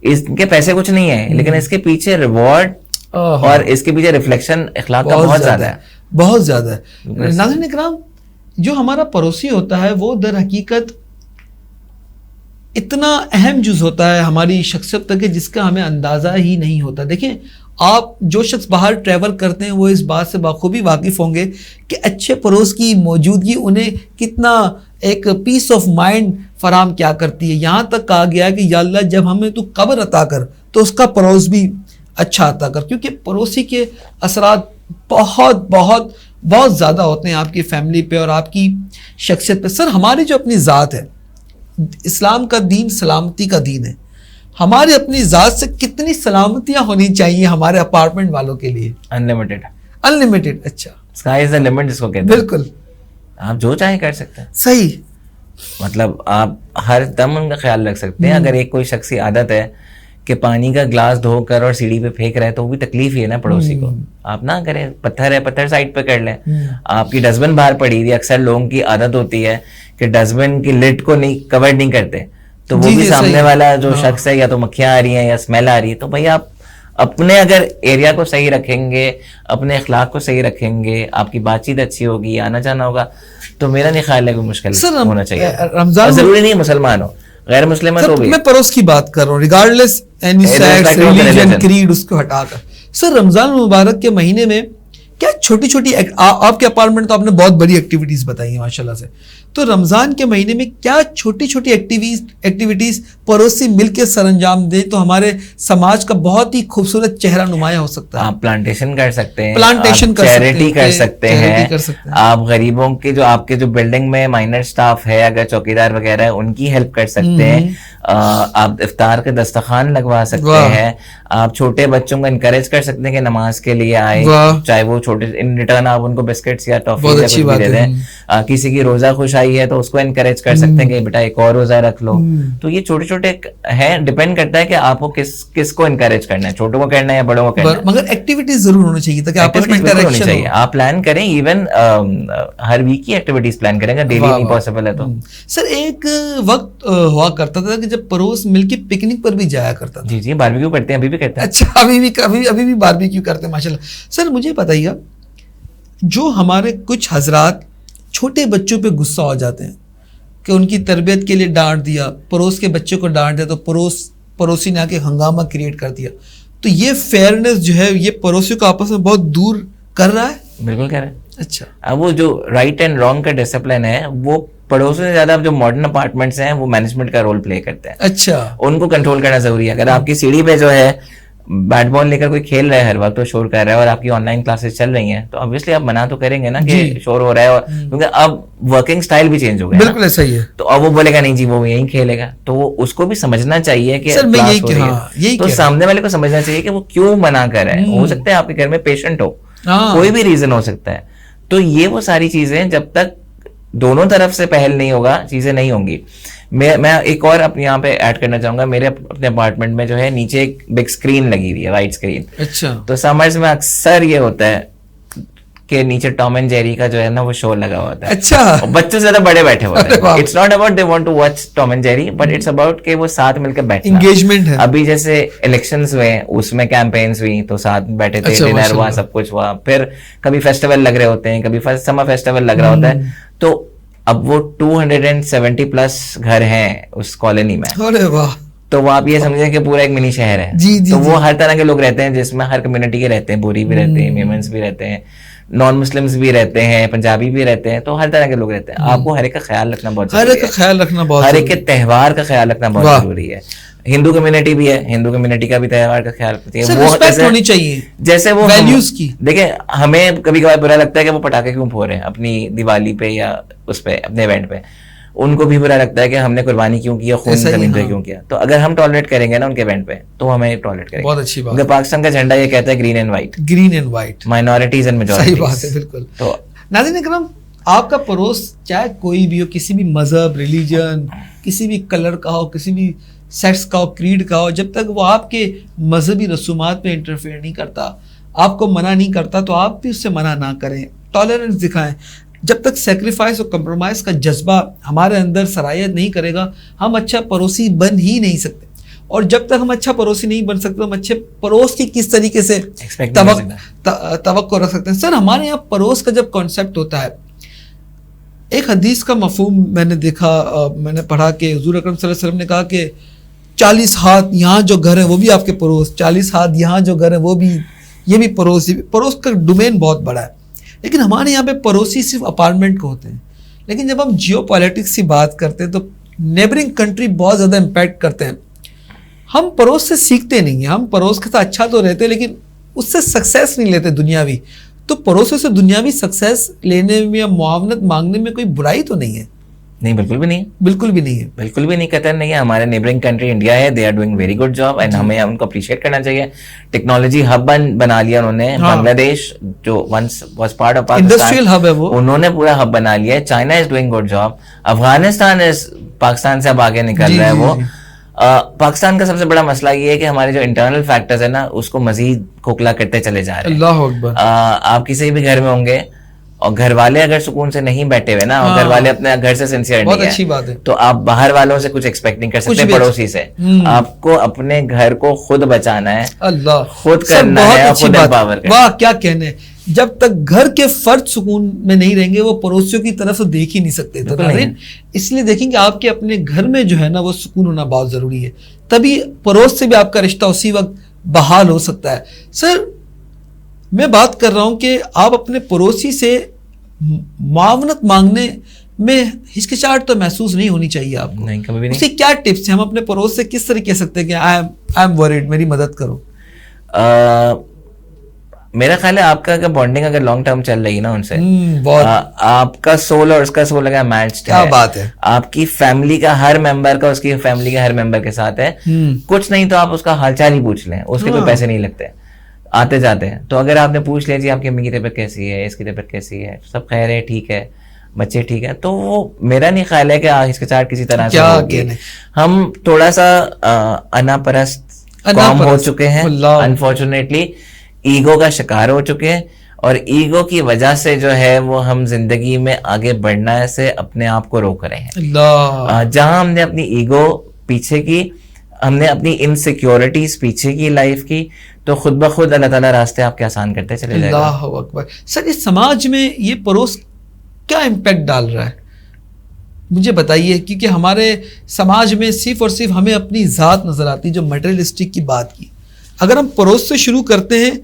इसके पैसे कुछ नहीं है, लेकिन इसके पीछे रिवॉर्ड और इसके पीछे रिफ्लेक्शन इखलाक का बहुत ज्यादा है, बहुत ज्यादा है। नाज़रीन इकराम, जो हमारा पड़ोसी होता है वो दर हकीकत इतना अहम जुज होता है हमारी शख्सियत तक, जिसका हमें अंदाज़ा ही नहीं होता। देखें, आप जो शख्स बाहर ट्रैवल करते हैं वो इस बात से बाखूबी वाकिफ़ होंगे कि अच्छे पड़ोस की मौजूदगी उन्हें कितना एक पीस ऑफ माइंड फराम क्या करती है। यहाँ तक कहा गया है कि या अल्लाह, जब हमें तू कब्र अता कर तो उसका पड़ोस भी अच्छा अता कर, क्योंकि पड़ोसी के असरात बहुत बहुत बहुत ज़्यादा होते हैं आपकी फैमिली पे और आपकी शख्सियत पे। सर, हमारी जो अपनी ज़ात है, इस्लाम का दीन सलामती का दीन है, हमारी अपनी ज़ात से कितनी सलामतियां होनी चाहिए हमारे अपार्टमेंट वालों के लिए? अनलिमिटेड। अनलिमिटेड, अच्छा, स्काई इज द लिमिट जिसको कहते हैं। बिल्कुल, आप जो चाहे कर सकते हैं। सही, मतलब आप हर दम उनका ख्याल रख सकते हैं। अगर एक कोई शख्सी आदत है कि पानी का ग्लास धोकर और सीढ़ी पे फेंक रहा है, तो वो भी तकलीफ ही है ना पड़ोसी को। आप ना करें, पत्थर है, पत्थर साइड पे कर लें। आपकी डस्टबिन बाहर पड़ी हुई, अक्सर लोगों की आदत होती है कि डस्टबिन की लिड को नहीं कवर नहीं करते, तो वो भी सामने वाला जो शख्स है, या तो मक्खियां आ रही हैं या स्मेल आ रही है। तो भाई आप अपने अगर एरिया को सही रखेंगे, अपने अखलाक को सही रखेंगे, आपकी बातचीत अच्छी होगी, आना जाना होगा, तो मेरा नहीं ख्याल है कोई मुश्किल होना चाहिए। रमजान जरूरी नहीं मुसलमान हो, गैर मुस्लिम है तो भी। मैं पड़ोस की बात कर रहा हूँ, regardless any sex, religion, creed, उसको हटाकर। सर, रमजान मुबारक के महीने में क्या छोटी छोटी आपके अपार्टमेंट तो आपने बहुत बड़ी एक्टिविटीज बताई हैं माशाल्लाह से, तो रमजान के महीने में क्या छोटी छोटी एक्टिविटीज पड़ोसी मिलकर सरंजाम दे तो हमारे समाज का बहुत ही खूबसूरत चेहरा नुमाया हो सकता है? आप प्लांटेशन कर सकते हैं, प्लांटेशन कर चैरिटी कर सकते हैं, कर सकते हैं, आप गरीबों के जो आपके जो बिल्डिंग में माइनर स्टाफ है, अगर चौकीदार वगैरह है, उनकी हेल्प कर सकते हैं, आप इफ्तार के दस्तरखान लगवा सकते हैं, आप छोटे बच्चों को इनकरेज कर सकते हैं कि नमाज के लिए आए, चाहे वो छोटे, इन रिटर्न आप उनको बिस्किट्स या टॉफी या कुछ भी दे दें। किसी की रोजा खुश आई है तो उसको इनकरेज कर सकते हैं कि बेटा एक और रोजा रख लो। तो ये छोटे छोटे है, डिपेंड करता है कि आपको किसको इनकरेज करना है, छोटों को करना है या बड़ों को करना है। मगर एक्टिविटीज जरूर होनी चाहिए ताकि आपस में इंटरेक्शन हो। आप प्लान करें, इवन हर वीक की एक्टिविटीज प्लान करेंगे, डेली नहीं पॉसिबल है तो। सर एक वक्त हुआ करता था कि जब पड़ोस मिलके पिकनिक पर भी जाया करता था। जी जी, बारबेक्यू करते हैं, अभी भी करते हैं। अच्छा, अभी भी बारबेक्यू करते हैं माशाल्लाह। सर मुझे बताइएगा, जो हमारे कुछ हजरात छोटे बच्चों पे गुस्सा हो जाते हैं कि उनकी तरबियत के लिए डांट दिया, पड़ोस के बच्चे को डांट दिया तो पड़ोसी ने आके हंगामा क्रिएट कर दिया, तो ये फेयरनेस जो है ये पड़ोसियों को आपस में बहुत दूर कर रहा है? बिल्कुल कह रहे हैं। अच्छा, अब वो जो राइट एंड रॉन्ग का डिसिप्लिन है वो पड़ोसियों से ज्यादा जो मॉडर्न अपार्टमेंट्स हैं वो मैनेजमेंट का रोल प्ले करते हैं। अच्छा, उनको कंट्रोल करना जरूरी है। अगर आपकी सीढ़ी पे जो है बैट बॉल लेकर कोई खेल रहा है, हर वक्त तो शोर कर रहा है, और आपकी ऑनलाइन क्लासेस चल रही हैं, तो ऑब्वियसली आप मना तो करेंगे ना कि शोर हो रहा है, और क्योंकि अब वर्किंग स्टाइल भी चेंज हो गया। बिल्कुल ऐसा ही है। तो अब वो बोलेगा नहीं जी वो यही खेलेगा, तो वो उसको भी समझना चाहिए कि सर मैं यही तो सामने वाले को समझना चाहिए कि वो क्यों मना कर रहा है। हो सकता है आपके घर में पेशेंट हो, कोई भी रीजन हो सकता है। तो ये वो सारी चीजें जब तक दोनों तरफ से पहल नहीं होगा, चीजें नहीं होंगी। मैं एक और अपने यहाँ पे ऐड करना चाहूंगा, मेरे अपने अपार्टमेंट में जो है नीचे एक बिग स्क्रीन लगी हुई है, वाइड स्क्रीन। अच्छा, तो समर्स में अक्सर ये होता है कि नीचे टॉम एंड जेरी का जो है ना वो शो लगा होता है। अच्छा, और बच्चे ज्यादा बड़े बैठे होते हैं। It's not about they want to watch Tom and Jerry, but it's about कि वो साथ मिलकर बैठना, एंगेजमेंट है। अभी जैसे इलेक्शंस हुए, उसमें कैंपेन्स हुई तो साथ में बैठे थे, डिनर हुआ, सब कुछ हुआ। फिर कभी फेस्टिवल लग रहे होते हैं, कभी समर फेस्टिवल लग रहा होता है। तो अब वो 270 प्लस घर हैं उस कॉलोनी में। अरे वाह! तो वो आप ये समझें कि पूरा एक मिनी शहर है। जी, जी, तो वो हर तरह के लोग रहते हैं, जिसमें हर कम्युनिटी के रहते हैं, बोरी भी रहते हैं, मेमन्स भी रहते हैं, नॉन मुस्लिम्स भी रहते हैं, पंजाबी भी रहते हैं, तो हर तरह के लोग रहते हैं। आपको हर एक का ख्याल रखना बहुत जरूरी है, हर एक के त्यौहार का ख्याल रखना बहुत जरूरी है। हिंदू कम्युनिटी भी है, हिंदू कम्युनिटी का भी त्यौहार का ख्याल रखती है। वो रिस्पेक्ट होनी चाहिए, जैसे वो वैल्यूज की। देखिए, हमें कभी कभार बुरा लगता है कि वो पटाखे क्यों फोड़ रहे हैं अपनी दिवाली पे या उस पे अपने इवेंट पे। उनको भी बुरा लगता है कि हमने कुर्बानी क्यों किया, खून जमीन पे क्यों किया। तो अगर हम टॉलरेट करेंगे ना उनके इवेंट पे, तो हमें टॉलरेट करेंगे। बहुत अच्छी बात। क्योंकि पाकिस्तान का झंडा ये कहता है green and white, minorities and majorities. सही बात है, बिल्कुल। तो नाज़रीन इकराम, आपका पड़ोस चाहे कोई भी हो, किसी भी मजहब, रिलीजन, किसी भी कलर का हो, किसी भी सेक्स का हो, क्रीड का हो, जब तक वो आपके मजहबी रसूमात में इंटरफेयर नहीं करता, आपको मना नहीं करता, तो आप भी उससे मना ना करें, टॉलरेंस दिखाएं। जब तक सेक्रीफाइस और कंप्रोमाइज का जज्बा हमारे अंदर सरायत नहीं करेगा, हम अच्छा पड़ोसी बन ही नहीं सकते। और जब तक हम अच्छा पड़ोसी नहीं बन सकते, हम अच्छे पड़ोस की किस तरीके से तवक्को रख सकते हैं। सर हमारे यहाँ पड़ोस का जब कॉन्सेप्ट होता है, एक हदीस का मफहूम मैंने देखा, मैंने पढ़ा कि हुजूर अकरम सल्लल्लाहु अलैहि वसल्लम ने कहा कि 40 हाथ यहाँ जो घर है वो भी आपके पड़ोस, 40 हाथ यहाँ जो घर है वो भी, ये भी पड़ोस। पड़ोस का डोमेन बहुत बड़ा है। लेकिन हमारे यहाँ पे पड़ोसी सिर्फ अपार्टमेंट को होते हैं। लेकिन जब हम जियो पॉलिटिक्स की बात करते हैं तो नेबरिंग कंट्री बहुत ज़्यादा इम्पैक्ट करते हैं। हम पड़ोस से सीखते नहीं हैं, हम पड़ोस के साथ अच्छा तो रहते हैं लेकिन उससे सक्सेस नहीं लेते दुनियावी। तो पड़ोसों से दुनियावी सक्सेस लेने में या मुआवनत मांगने में कोई बुराई तो नहीं है? नहीं, बिल्कुल भी नहीं, बिल्कुल भी नहीं है, बिल्कुल भी नहीं, कतई नहीं है। हमारे नेबरिंग कंट्री इंडिया है, they are doing very good job and हमें उनको अप्रिशिएट करना चाहिए। टेक्नोलॉजी हब बना लिया उन्होंने। बांग्लादेश जो once was part of Pakistan, industrial hub है वो, उन्होंने पूरा हब बना लिया है। China is doing good job. Afghanistan is Pakistan से अब आगे निकल रहा है वो। पाकिस्तान का सबसे बड़ा मसला ये है कि हमारे जो इंटरनल फैक्टर्स है ना उसको मजीद खोखला करते चले जा रहे हैं। अल्लाह अकबर। आप किसी भी घर में होंगे और घर वाले अगर सुकून से नहीं बैठे हुए ना, और घर वाले अपने घर से सिंसियर नहीं है, अच्छी बात है, तो आप बाहर वालों से कुछ एक्सपेक्ट नहीं कर सकते, पड़ोसी से। आपको अपने घर को खुद बचाना है, अल्लाह खुद करना है, खुद एम्पावर करना। वाह क्या कहने। जब तक घर के फर्द सुकून में नहीं रहेंगे वो पड़ोसियों की तरफ से देख ही नहीं सकते। तो इसलिए देखेंगे आपके अपने घर में जो है ना वो सुकून होना बहुत जरूरी है, तभी पड़ोस से भी आपका रिश्ता उसी वक्त बहाल हो सकता है। सर मैं बात कर रहा हूं कि आप अपने पड़ोसी से मुआवनत मांगने में हिचकिचाहट तो महसूस नहीं होनी चाहिए आपको। नहीं, कभी भी नहीं। उसके क्या टिप्स हैं? हम अपने पड़ोस से किस तरह कह सकते हैं कि आई एम वरीड, मेरी मदद करो? मेरा ख्याल है आपका अगर बॉन्डिंग अगर लॉन्ग टर्म चल रही है ना उनसे, बहुत आपका सोल और उसका सोल अगर मैच्ड क्या है, बात है। आपकी फैमिली का हर मेंबर का उसकी फैमिली के हर मेंबर के साथ है, कुछ नहीं तो आप उसका हालचाल ही पूछ लें, उसके कोई पैसे नहीं लगते आते जाते हैं। तो अगर आपने पूछ लिया जी आपकी अम्मी की तबीयत कैसी है, इसकी तबीयत कैसी है, सब खैर है, ठीक है, बच्चे ठीक है, तो वो मेरा नहीं ख्याल है कि हिचकिचाहट किसी तरह से होगी। हम थोड़ा सा अनापरस्त कॉम हो चुके हैं, अनफॉर्चुनेटली ईगो का शिकार हो चुके हैं, और ईगो की वजह से जो है वो हम जिंदगी में आगे बढ़ना से अपने आप को रोक रहे हैं। जहां हमने अपनी ईगो पीछे की, हमने अपनी इनसिक्योरिटीज पीछे की लाइफ की, तो खुद ब खुद अल्लाह ताला रास्ते आपके आसान करते चले जाएगा। अल्लाह अकबर। सर, इस समाज में ये पड़ोस क्या इम्पैक्ट डाल रहा है, मुझे बताइए, क्योंकि हमारे समाज में सिर्फ और सिर्फ हमें अपनी ज़ात नजर आती है, जो मटेरियलिस्टिक की बात की। अगर हम पड़ोस से शुरू करते हैं,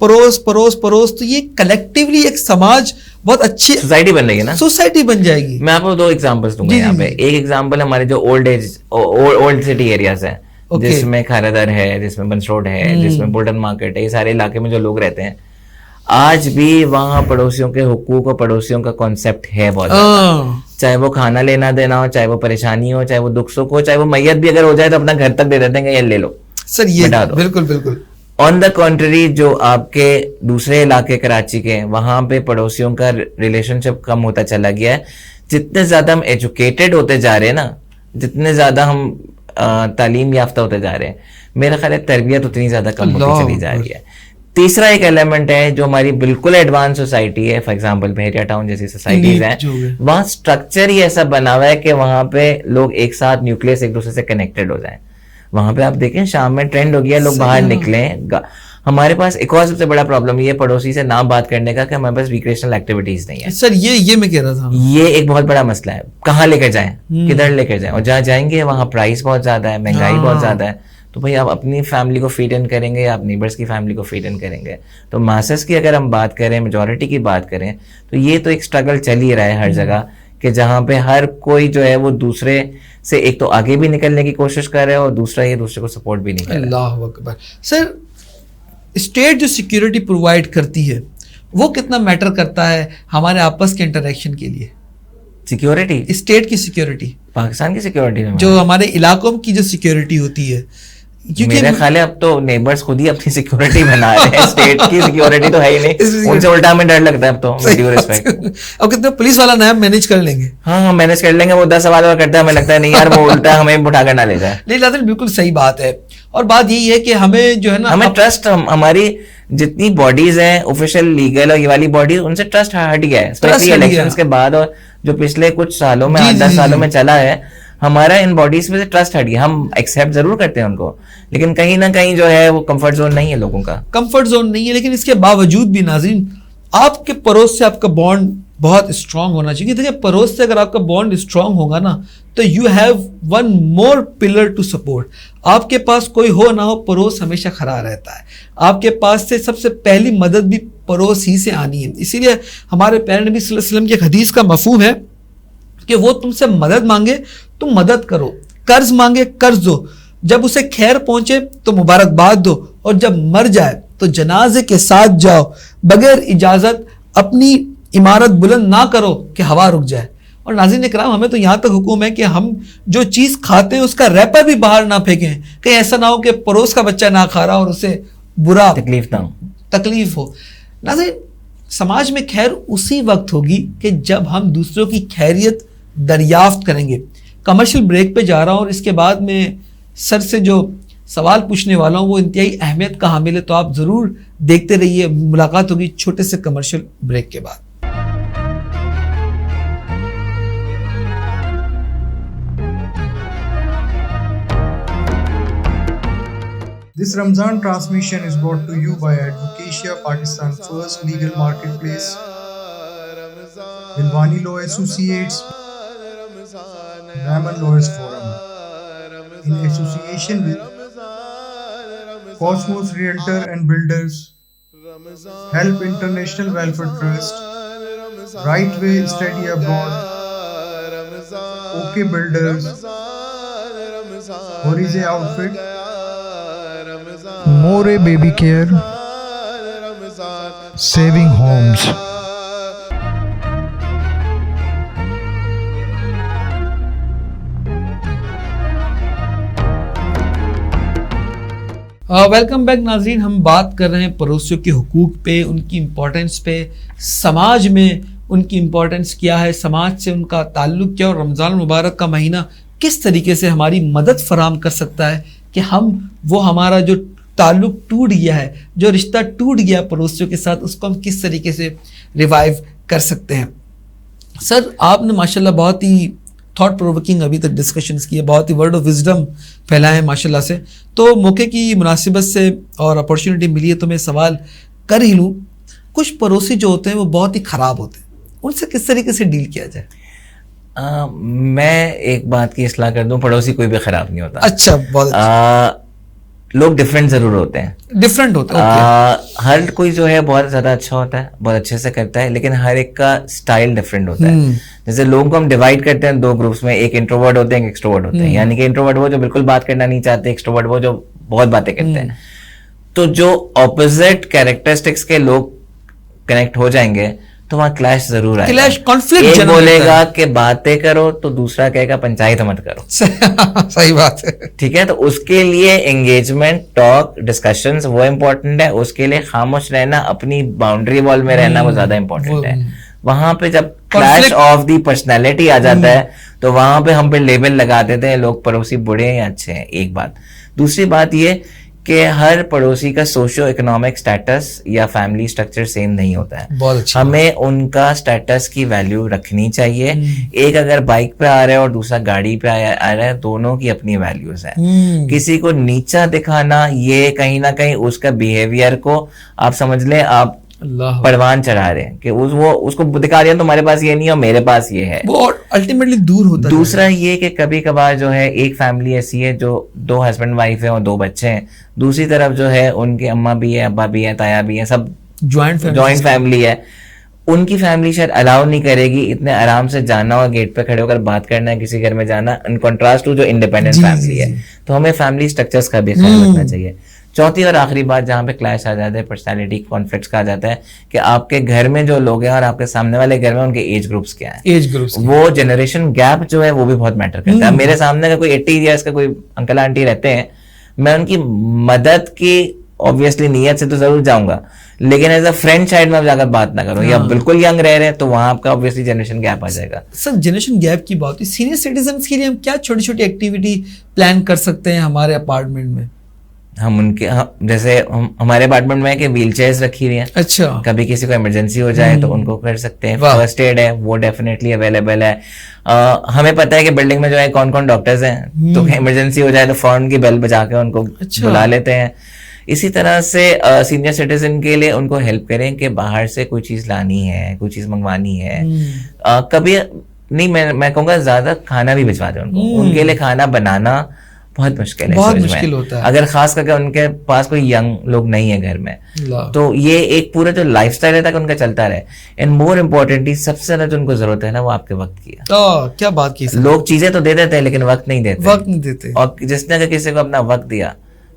पड़ोस पड़ोस पड़ोस, तो ये कलेक्टिवली एक समाज बहुत अच्छी सोसाइटी बन रही है ना, सोसाइटी बन जाएगी। मैं आपको 2 एग्जांपल्स दूंगा यहाँ पे। एक एग्जांपल हमारे जो ओल्ड सिटी एरियाज है, जिसमें खारादर है, जिसमें बंस रोड है, जिसमें बुल्टन मार्केट है, ये सारे इलाके में जो लोग रहते हैं, आज भी वहाँ पड़ोसियों के हुकूक और पड़ोसियों का कॉन्सेप्ट है बहुत ज्यादा। चाहे वो खाना लेना देना हो, चाहे वो परेशानी हो, चाहे वो दुख सुख हो, चाहे वो मैयत भी अगर हो जाए तो अपना घर तक दे देते हैं, ये ले लो सर, ये बिल्कुल बिल्कुल। ऑन द कॉन्ट्ररी, जो आपके दूसरे इलाके कराची के, वहां पे पड़ोसियों का रिलेशनशिप कम होता चला गया है। जितने ज्यादा हम एजुकेटेड होते जा रहे हैं ना, जितने ज्यादा हम तालीम याफ्ता होते जा रहे हैं, मेरा ख्याल है तरबियत उतनी ज्यादा कम होती चली जा रही है। तीसरा एक एलिमेंट है जो हमारी बिल्कुल एडवांस सोसाइटी है, फॉर एग्जांपल बहरिया टाउन जैसी सोसाइटीज हैं, वहां स्ट्रक्चर ही ऐसा बना हुआ है कि वहां पे लोग एक साथ न्यूक्लियस एक दूसरे से कनेक्टेड हो जाएं। वहां पे आप देखें शाम में ट्रेंड हो गया, लोग बाहर निकले। हमारे पास एक और सबसे बड़ा प्रॉब्लम ये पड़ोसी से ना बात करने का कि हमारे पास रिक्रिएशनल एक्टिविटीज नहीं है। सर, ये मैं कह रहा था, ये एक बहुत बड़ा मसला है। कहाँ लेकर जाएं, किधर लेकर जाएं, और जहाँ जाएंगे वहां प्राइस बहुत ज्यादा है, महंगाई बहुत ज्यादा है। तो भाई आप अपनी फैमिली को फीड इन करेंगे या आप नेबर्स की फैमिली को फीड इन करेंगे? तो मासेस की अगर हम बात करें, मेजॉरिटी की बात करें, तो ये तो एक स्ट्रगल चल ही रहा है हर जगह, कि जहाँ पे हर कोई जो है वो दूसरे से एक तो आगे भी निकलने की कोशिश कर रहा है और दूसरा ये दूसरे को सपोर्ट भी नहीं कर रहा है। अल्लाह अकबर। सर, स्टेट जो सिक्योरिटी प्रोवाइड करती है वो कितना मैटर करता है हमारे आपस के इंटरेक्शन के लिए? सिक्योरिटी, स्टेट की सिक्योरिटी, पाकिस्तान की सिक्योरिटी में, जो हमारे इलाकों की जो सिक्योरिटी होती है, मेरा ख्याल है अब तो नेबर्स खुद ही अपनी सिक्योरिटी बना रहे हैं। स्टेट की सिक्योरिटी तो है ही नहीं, उनसे उल्टा हमें डर लगता है अब तो। Due respect. अब कितने पुलिस वाला नाम मैनेज कर लेंगे। हाँ, मैनेज कर लेंगे। वो 10 सवाल और करता है, हमें लगता है नहीं यार वो उल्टा हमें उठा कर ना ले जाए। नहीं लादिल, बिल्कुल सही बात है। और बात यही है कि हमें जो है ना, हमें ट्रस्ट, हमारी जितनी बॉडीज हैं ऑफिशियल लीगल और ये वाली बॉडीज, उनसे ट्रस्ट हट गया है, स्पेशली इलेक्शंस के बाद और जो पिछले कुछ सालों में 8-10 सालों में चला है, हमारा इन बॉडीज में से ट्रस्ट हट गया। हम एक्सेप्ट जरूर करते हैं उनको, लेकिन कहीं ना कहीं जो है वो कंफर्ट जोन नहीं है लोगों का, कंफर्ट जोन नहीं है। लेकिन इसके बावजूद भी नाज़रीन, आपके पड़ोस से आपका बॉन्ड बहुत स्ट्रांग होना चाहिए। देखिए, पड़ोस से अगर आपका बॉन्ड स्ट्रांग होगा ना, तो you have one more pillar to support. आपके पास कोई हो ना हो, पड़ोस हमेशा खड़ा रहता है। आपके पास से सबसे पहली मदद भी पड़ोस ही से आनी है। इसीलिए हमारे प्यारे नबी सल्लल्लाहु अलैहि वसल्लम की एक हदीस का मफहूम है कि वो तुमसे मदद मांगे तुम मदद करो, कर्ज मांगे कर्ज दो, जब उसे खैर पहुंचे तो मुबारकबाद दो, और जब मर जाए तो जनाजे के साथ जाओ। बगैर इजाजत अपनी इमारत बुलंद ना करो कि हवा रुक जाए। और नाज़रीन इकराम, हमें तो यहाँ तक हुक्म है कि हम जो चीज़ खाते हैं उसका रैपर भी बाहर ना फेंकें, कहीं ऐसा ना हो कि पड़ोस का बच्चा ना खा रहा और उसे बुरा तकलीफ हो। नाज़रीन, समाज में खैर उसी वक्त होगी कि जब हम दूसरों की खैरियत दरियाफ्त करेंगे। कमर्शियल ब्रेक पे जा रहा हूँ और इसके बाद में सर से जो सवाल पूछने वाला हूँ वो इंतहाई अहमियत का हामिल है, तो आप ज़रूर देखते रहिए। मुलाकात होगी छोटे से कमर्शियल ब्रेक के बाद। This Ramzan transmission is brought to you by Advocacia, Pakistan's first legal marketplace, Bilwani Law Associates, Diamond Lawyers Forum, in association with Cosmos Realtor and Builders, Help International Welfare Trust, Right Way Study Abroad, OK Builders, Horize Outfit, More Baby Care, Saving Homes. Welcome back नाजरीन। हम बात कर रहे हैं पड़ोसियों के हुकूक पे, उनकी इम्पोर्टेंस पे, समाज में उनकी इम्पोर्टेंस क्या है, समाज से उनका ताल्लुक क्या और रमज़ान मुबारक का महीना किस तरीके से हमारी मदद फराम कर सकता है कि हम वो हमारा जो ताल्लुक टूट गया है, जो रिश्ता टूट गया पड़ोसियों के साथ, उसको हम किस तरीके से रिवाइव कर सकते हैं। सर, आपने माशाल्लाह बहुत ही थॉट प्रोवोकिंग अभी तक डिस्कशंस किए, बहुत ही वर्ड ऑफ विजडम फैलाए हैं माशाल्लाह से। तो मौके की मुनासिबत से और अपॉर्चुनिटी मिली है तो मैं सवाल कर ही लूँ, कुछ पड़ोसी जो होते हैं वो बहुत ही ख़राब होते हैं, उनसे किस तरीके से डील किया जाए? मैं एक बात की इस्लाह कर दूं, पड़ोसी कोई भी ख़राब नहीं होता। अच्छा, बहुत अच्छा। लोग डिफरेंट ज़रूर होते हैं, डिफरेंट होता है। हर कोई जो है बहुत ज़्यादा अच्छा होता है, बहुत अच्छे से करता है, लेकिन हर एक का स्टाइल डिफरेंट होता है। जैसे लोगों को हम डिवाइड करते हैं दो ग्रुप्स में, एक इंट्रोवर्ट होते हैं, एक एक्सट्रोवर्ट होते हैं। यानी कि इंट्रोवर्ट वो जो बिल्कुल बात करना नहीं चाहते, एक्सट्रोवर्ट वो जो बहुत बातें करते हैं। तो जो ऑपोजिट कैरेक्टरिस्टिक्स के लोग कनेक्ट हो जाएंगे तो वहां क्लैश जरूर आएगा, क्लैश, कॉन्फ्लिक्ट। एक बोलेगा कि बातें करो तो दूसरा कहेगा पंचायत मत करो। सही बात है। ठीक है, तो उसके लिए एंगेजमेंट, टॉक, डिस्कशंस वो इम्पोर्टेंट है। उसके लिए खामोश रहना, अपनी बाउंड्री वॉल में रहना वो ज्यादा इम्पोर्टेंट है। वहां पे जब क्लैश ऑफ दी पर्सनैलिटी आ जाता है तो वहां पे हम पे लेबल लगा देते हैं, लोग पड़ोसी बुरे हैं या अच्छे हैं। एक बात। दूसरी बात ये कि हर पड़ोसी का सोशो इकोनॉमिक स्टेटस या फैमिली स्ट्रक्चर सेम नहीं होता है। बहुत अच्छा। हमें उनका स्टेटस की वैल्यू रखनी चाहिए। एक अगर बाइक पे आ रहा है और दूसरा गाड़ी पे आ रहा है, दोनों की अपनी वैल्यूज है। किसी को नीचा दिखाना, ये कहीं ना कहीं उसका बिहेवियर को आप समझ लें आप परवान चढ़ा रहे हैं कि वो उसको दिखा रहे हैं तुम्हारे पास ये नहीं है और मेरे पास ये है, वो अल्टीमेटली दूर होता है। दूसरा ये कि कभी कभार जो है एक फैमिली ऐसी है जो 2 हस्बैंड वाइफ है और 2 बच्चे हैं, दूसरी तरफ जो है उनके अम्मा भी है, अब्बा भी है, ताया भी है, सब जॉइंट फैमिली है। उनकी फैमिली शायद अलाउ नहीं करेगी इतने आराम से जाना और गेट पे खड़े होकर बात करना है, किसी घर में जाना, इन कॉन्ट्रास्ट टू जो इंडिपेंडेंट फैमिली है। तो हमें फैमिली स्ट्रक्चर्स का भी ख्याल रखना चाहिए। चौथी और आखिरी बात जहाँ पे क्लैश आ जाता है, पर्सनालिटी कॉन्फ्लिक्ट्स का आ जाता है कि आपके घर में जो लोग हैं और आपके सामने वाले घर में उनके एज ग्रुप्स क्या है, एज ग्रुप्स, वो जनरेशन गैप जो है वो भी बहुत मैटर करता है। मेरे सामने का कोई 80 ईयर्स का कोई अंकल आंटी रहते हैं, मैं उनकी मदद की ऑब्वियसली नीयत से तो जरूर जाऊंगा, लेकिन एज अ फ्रेंड साइड में जाकर बात ना करूं, या बिल्कुल यंग रह रहे हैं तो वहां आपका ऑब्वियसली जनरेशन गैप आ जाएगा। सर, जनरेशन गैप की बात, सीनियर सिटीजन के लिए हम क्या छोटी छोटी एक्टिविटी प्लान कर सकते हैं हमारे अपार्टमेंट में? जैसे हमारे अपार्टमेंट में है कि व्हील चेयर्स रखी हुई है। अच्छा, कभी किसी को इमरजेंसी हो जाए तो उनको कर सकते हैं। फर्स्ट एड है वो डेफिनेटली अवेलेबल है। हमें पता है कि बिल्डिंग में जो है कौन कौन डॉक्टर्स हैं, तो इमरजेंसी हो जाए तो फौरन की बेल बजा के उनको बुला लेते हैं। इसी तरह से सीनियर सिटीजन के लिए उनको हेल्प करें कि बाहर से कोई चीज लानी है, कोई चीज मंगवानी है। कभी नहीं, मैं कहूँगा ज्यादा खाना भी भिजवा दें उनको। उनके लिए खाना बनाना बहुत मुश्किल है, बहुत मुश्किल होता है अगर खास करके उनके पास कोई यंग लोग नहीं है घर में। तो ये एक पूरा जो लाइफस्टाइल है उनका चलता रहे। एंड मोर इम्पोर्टेंटली सबसे ज्यादा जो उनको जरूरत है ना, वो आपके वक्त की है। क्या बात की। लोग चीजें तो दे देते हैं लेकिन वक्त नहीं देते, और जिसने अगर किसी को अपना वक्त दिया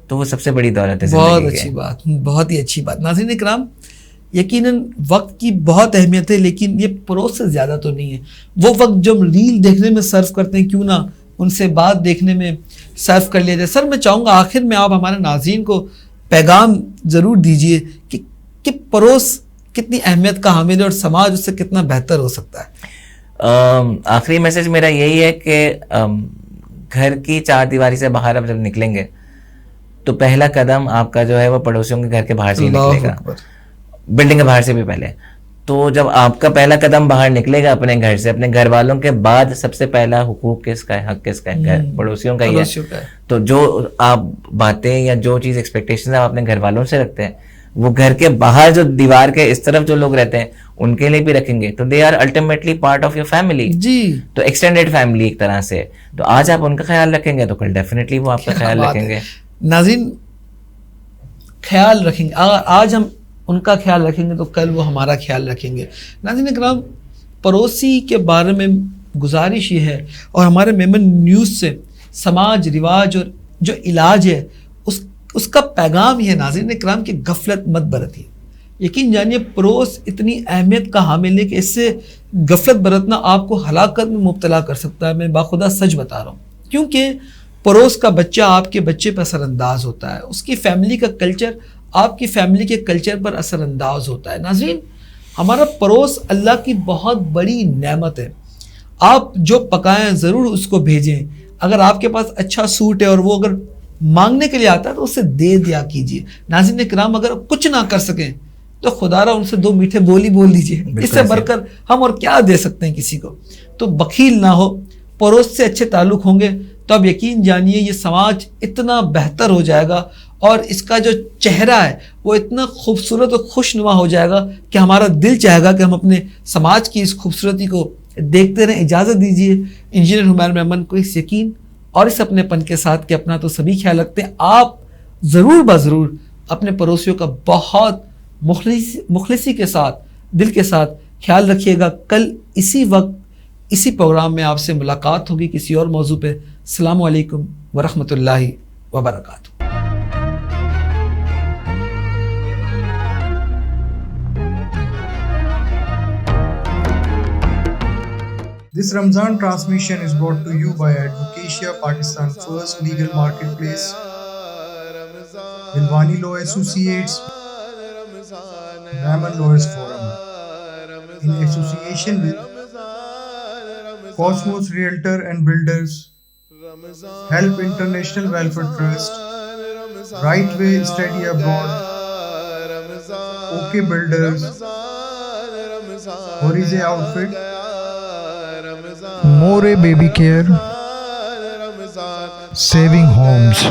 तो वो सबसे बड़ी दौलत है। बहुत अच्छी बात, बहुत ही अच्छी बात। नाज़रीन इकराम, यकीनन वक्त की बहुत अहमियत है, लेकिन ये पड़ोस से ज्यादा तो नहीं है। वो वक्त जो हम रील देखने में सर्व करते हैं, क्यों ना उनसे बात देखने में सर्व कर लिया जाए। सर, मैं चाहूँगा आखिर में आप हमारे नाज़रीन को पैगाम ज़रूर दीजिए कि पड़ोस कितनी अहमियत का हामिल है और समाज उससे कितना बेहतर हो सकता है। आखिरी मैसेज मेरा यही है कि घर की 4 दीवारी से बाहर अब जब निकलेंगे तो पहला कदम आपका जो है वो पड़ोसियों के घर के बाहर से ही निकलेगा, बिल्डिंग के बाहर से भी पहले। तो जब आपका पहला कदम बाहर निकलेगा अपने घर से, अपने घर वालों के बाद सबसे पहला हुकूक किसका है, हक किसका है? घर पड़ोसियों का ही है। तो जो आप बातें या जो चीज एक्सपेक्टेशन आप अपने घर वालों से रखते हैं, वो घर के बाहर जो दीवार के इस तरफ जो लोग रहते हैं उनके लिए भी रखेंगे। तो they are ultimately part of your family जी, तो एक्सटेंडेड फैमिली एक तरह से। तो आज आप उनका ख्याल रखेंगे तो कल डेफिनेटली वो आपका ख्याल रखेंगे। नाज़रीन, ख्याल रखेंगे। आज हम उनका ख्याल रखेंगे तो कल वो हमारा ख्याल रखेंगे। नाज़रीन इकराम, पड़ोसी के बारे में गुजारिश ये है, और हमारे मेमन न्यूज़ से समाज रिवाज और जो इलाज है उसका पैगाम ये है नाज़रीन इकराम कि गफलत मत बरतिए। यकीन जानिए पड़ोस इतनी अहमियत का हामिल है कि इससे गफलत बरतना आपको हलाकत में मुब्तला कर सकता है। मैं बाखुदा सच बता रहा हूँ, क्योंकि पड़ोस का बच्चा आपके बच्चे पर असरअंदाज होता है, उसकी फैमिली का कल्चर आपकी फैमिली के कल्चर पर असरअंदाज होता है। नाज़रीन, हमारा पड़ोस अल्लाह की बहुत बड़ी नेमत है। आप जो पकाएं ज़रूर उसको भेजें। अगर आपके पास अच्छा सूट है और वो अगर मांगने के लिए आता है तो उससे दे दिया कीजिए। नाज़रीन इकराम, अगर कुछ ना कर सकें तो खुदारा उनसे 2 मीठे बोल दीजिए। इससे बढ़कर हम और क्या दे सकते हैं किसी को। तो बखील ना हो, पड़ोस से अच्छे ताल्लुक़ होंगे तो अब यकीन जानिए ये समाज इतना बेहतर हो जाएगा और इसका जो चेहरा है वो इतना खूबसूरत और खुशनुमा हो जाएगा कि हमारा दिल चाहेगा कि हम अपने समाज की इस खूबसूरती को देखते रहें। इजाज़त दीजिए इंजीनियर हुमैर मेमन को इस यकीन और इस अपनेपन के साथ कि अपना तो सभी ख्याल रखते हैं, आप ज़रूर ज़रूर अपने पड़ोसियों का बहुत मुखलिसी के साथ, दिल के साथ ख्याल रखिएगा। कल इसी वक्त इसी प्रोग्राम में आपसे मुलाकात होगी किसी और मौजू पे। अस्सलामु अलैकुम वरहमतुल्लाहि वबरकातुहू। This Ramzan transmission is brought to you by Advocacia, Pakistan's first legal marketplace, Dilwani Law Associates, Diamond Lawyers Forum, in association with Cosmos Realtor and Builders, Help International Welfare Trust, Right Way Study Abroad, OK Builders, Horize Outfit, More Baby Care, Saving Homes.